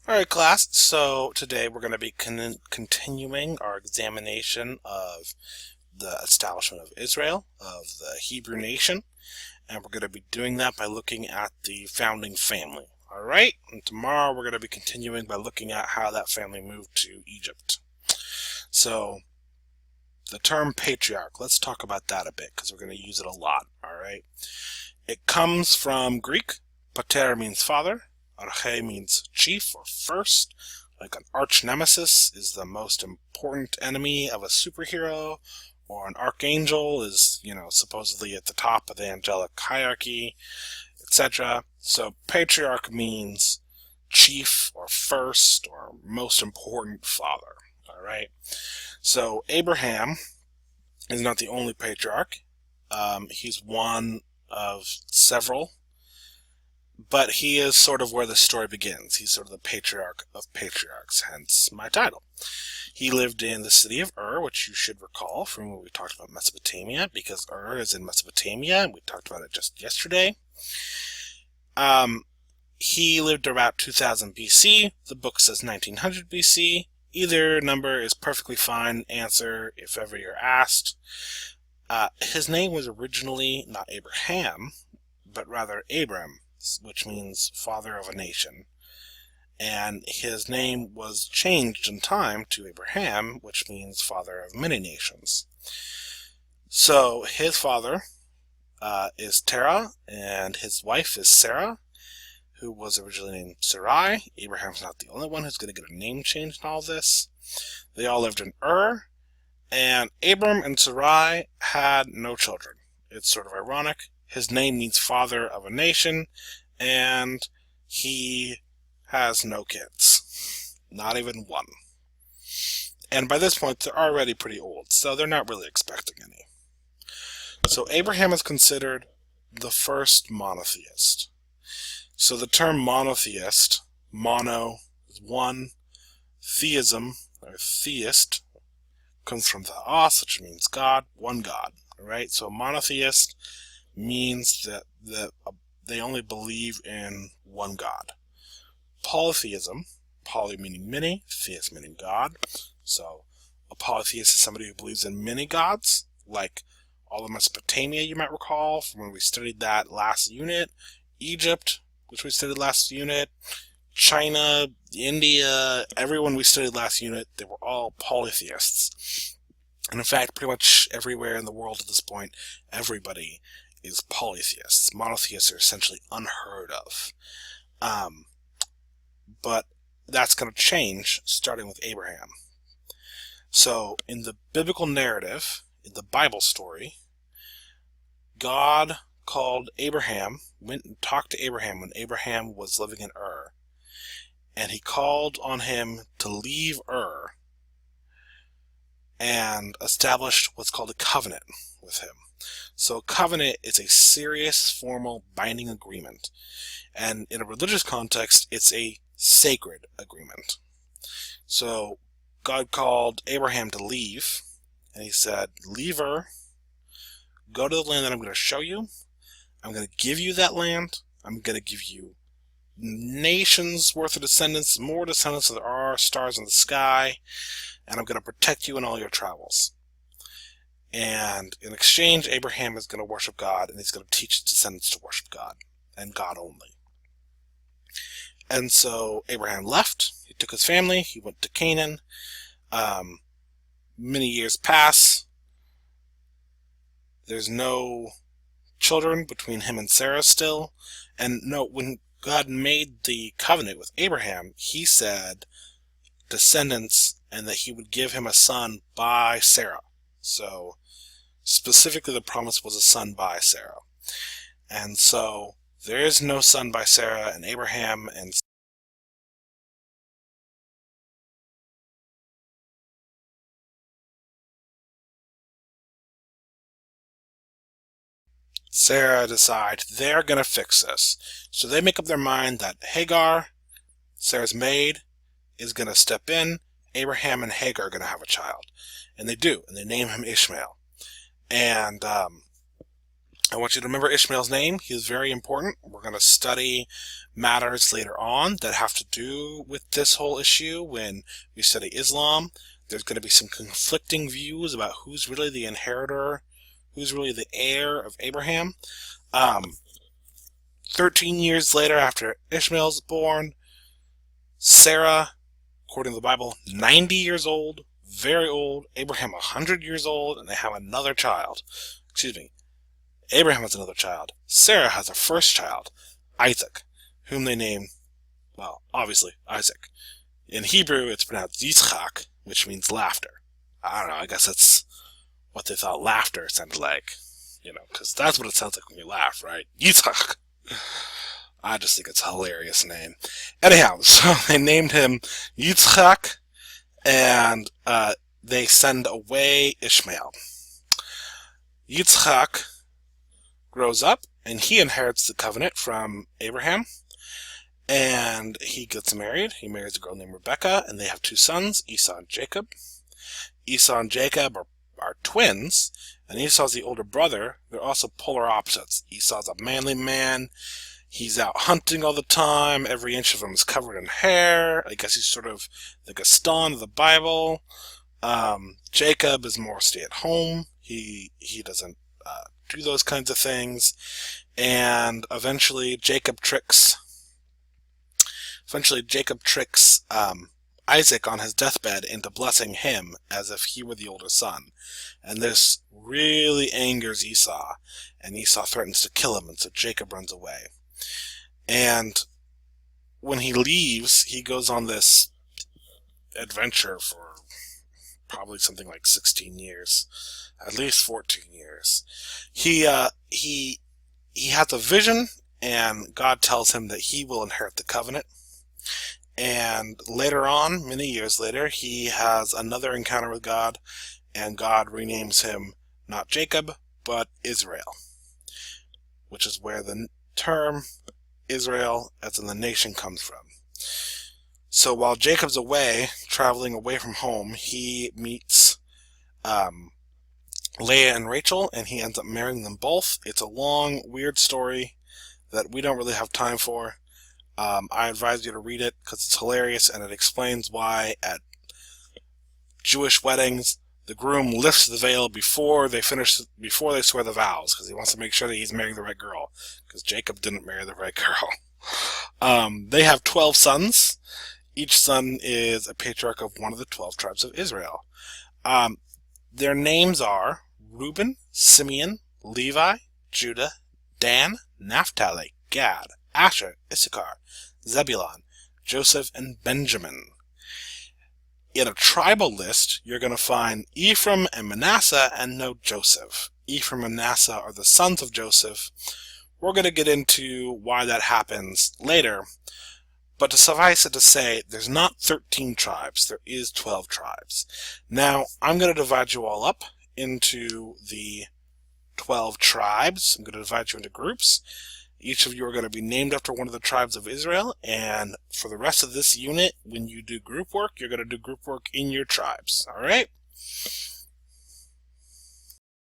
Alright, class, so today we're going to be continuing our examination of the establishment of Israel, of the Hebrew nation, and we're going to be doing that by looking at the founding family. Alright, and tomorrow we're going to be continuing by looking at how that family moved to Egypt. So, the term patriarch, let's talk about that a bit because we're going to use it a lot, alright? It comes from Greek. Pater means father. Arche means chief or first, like an arch nemesis is the most important enemy of a superhero, or an archangel is, supposedly at the top of the angelic hierarchy, etc. So patriarch means chief or first or most important father. Alright? So Abraham is not the only patriarch. He's one of several, but he is sort of where the story begins. He's sort of the patriarch of patriarchs, hence my title. He lived in the city of Ur, which you should recall from when we talked about Mesopotamia, because Ur is in Mesopotamia, and we talked about it just yesterday. He lived about 2000 BC. The book says 1900 BC. Either number is perfectly fine. Answer if ever you're asked. His name was originally not Abraham, but rather Abram, which means father of a nation. And his name was changed in time to Abraham, which means father of many nations. So his father is Terah, and his wife is Sarah, who was originally named Sarai. Abraham's not the only one who's going to get a name change in all this. They all lived in Ur, and Abram and Sarai had no children. It's sort of ironic. His name means father of a nation, and he has no kids. Not even one. And by this point, they're already pretty old, so they're not really expecting any. So Abraham is considered the first monotheist. So the term monotheist, mono is one, theism, or theist, comes from theos, which means God, one God. Alright, so monotheist means that they only believe in one God. Polytheism, poly meaning many, theist meaning God. So a polytheist is somebody who believes in many gods, like all of Mesopotamia, you might recall from when we studied that last unit, Egypt, which we studied last unit, China, India, everyone we studied last unit, they were all polytheists. And in fact, pretty much everywhere in the world at this point, everybody is polytheists. Monotheists are essentially unheard of. But that's going to change starting with Abraham. So in the biblical narrative, in the Bible story, God called Abraham, went and talked to Abraham when Abraham was living in Ur. And he called on him to leave Ur and established what's called a covenant with him. So a covenant is a serious, formal, binding agreement. And in a religious context, it's a sacred agreement. So God called Abraham to leave, and he said, leave Ur, go to the land that I'm going to show you. I'm going to give you that land. I'm going to give you nations worth of descendants, more descendants than there are stars in the sky, and I'm going to protect you in all your travels. And in exchange, Abraham is going to worship God, and he's going to teach his descendants to worship God, and God only. And so Abraham left. He took his family. He went to Canaan. Many years pass. There's no children between him and Sarah still. And no, when God made the covenant with Abraham, he said descendants, and that he would give him a son by Sarah. So specifically the promise was a son by Sarah. And so there is no son by Sarah, and Abraham and Sarah decide they're going to fix this. So they make up their mind that Hagar, Sarah's maid, is going to step in. Abraham and Hagar are going to have a child. And they do, and they name him Ishmael. And I want you to remember Ishmael's name. He is very important. We're going to study matters later on that have to do with this whole issue when we study Islam. There's going to be some conflicting views about who's really the inheritor, who's really the heir of Abraham. 13 years later, after Ishmael's born, Sarah, according to the Bible, 90 years old, very old. Abraham, 100 years old, and they have another child. Excuse me. Abraham has another child. Sarah has a first child, Isaac, whom they name, well, obviously, Isaac. In Hebrew, it's pronounced Yitzchak, which means laughter. I don't know, I guess that's what they thought laughter sounded like. Because that's what it sounds like when you laugh, right? Yitzchak. I just think it's a hilarious name. Anyhow, so they named him Yitzchak, and they send away Ishmael. Yitzchak grows up, and he inherits the covenant from Abraham, and he gets married. He marries a girl named Rebecca, and they have 2 sons, Esau and Jacob. Esau and Jacob are twins, and Esau's the older brother. They're also polar opposites. Esau's a manly man. He's out hunting all the time. Every inch of him is covered in hair. I guess he's sort of the Gaston of the Bible. Jacob is more stay at home. He doesn't do those kinds of things. And eventually Jacob tricks Isaac on his deathbed into blessing him as if he were the older son. And this really angers Esau, and Esau threatens to kill him, and so Jacob runs away. And when he leaves, he goes on this adventure for probably something like 16 years, at least 14 years. He has a vision, and God tells him that he will inherit the covenant. And later on, many years later, he has another encounter with God, and God renames him not Jacob, but Israel, which is where the term Israel, as in the nation, comes from. So while Jacob's away, traveling away from home, he meets Leah and Rachel, and he ends up marrying them both. It's a long, weird story that we don't really have time for. I advise you to read it because it's hilarious, and it explains why at Jewish weddings the groom lifts the veil before they swear the vows, because he wants to make sure that he's marrying the right girl, because Jacob didn't marry the right girl. They have 12 sons. Each son is a patriarch of one of the 12 tribes of Israel. Their names are Reuben, Simeon, Levi, Judah, Dan, Naphtali, Gad, Asher, Issachar, Zebulun, Joseph, and Benjamin. In a tribal list, you're going to find Ephraim and Manasseh and no Joseph. Ephraim and Manasseh are the sons of Joseph. We're going to get into why that happens later. But to suffice it to say, there's not 13 tribes, there is 12 tribes. Now, I'm going to divide you all up into the 12 tribes. I'm going to divide you into groups. Each of you are going to be named after one of the tribes of Israel, and for the rest of this unit, when you do group work, you're going to do group work in your tribes, alright?